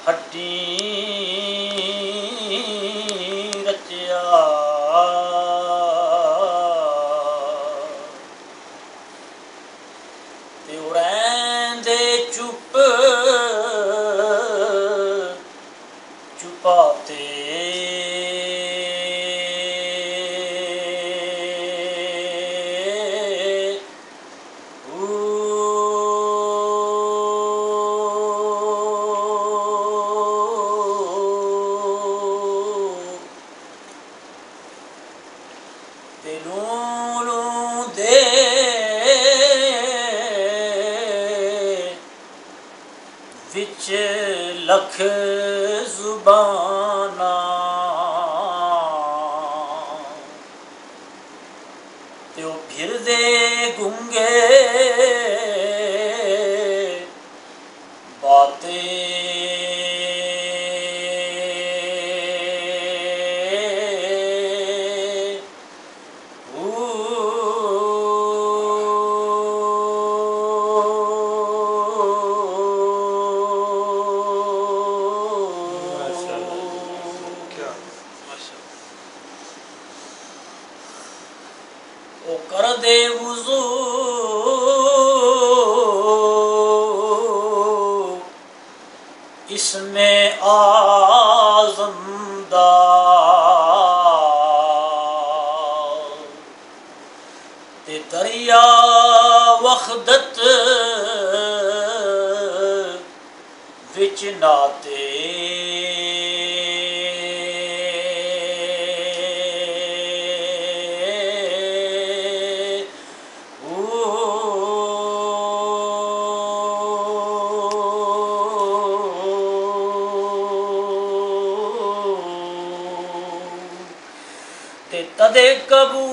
हड्डी रचिया ते उड़ैंदे चुप चुपाते विच लख जुबाना ते ओ फिरदे गुंगे बातें ओ कर दे वुज़ू इसमें आज़म दा ते दरिया वख्दत विच नाते तदे कबूल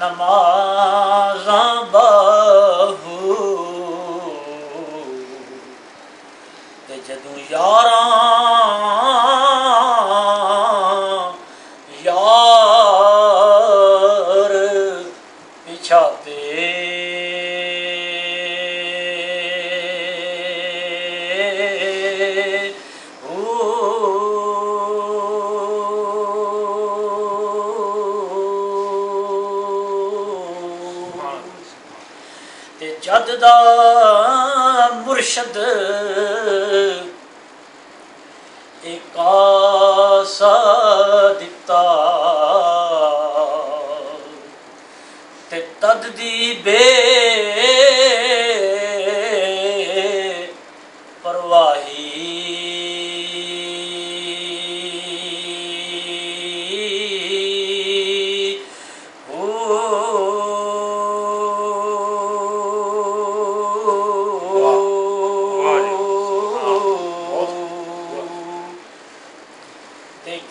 नमाज़ां बाहू ते जदों यारां यार पिछाते जद दा मुर्शद एक आसा दिता ते तद दी बे परवाही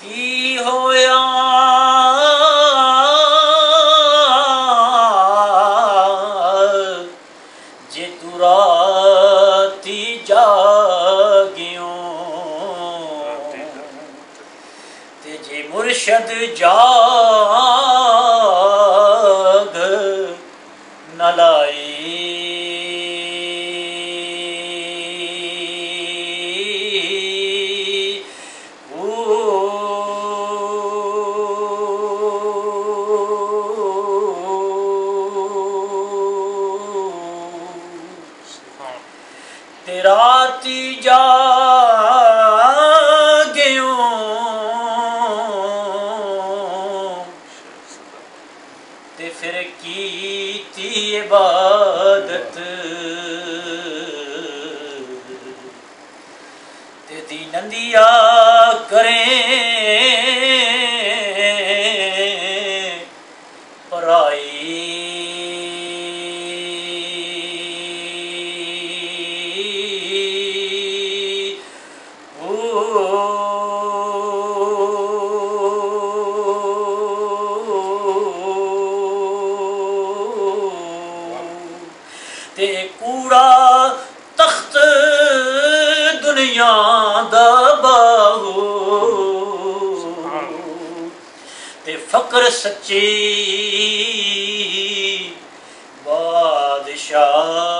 की होया जे तू राती जागियों ते जे मुर्शद जाग न लाई राती जागियों ते फिर कीती इबादत ते दी नंदिया करें पराई ते कूड़ा तख्त दुनिया दा बाहू ते नौकर सच्ची बादशाह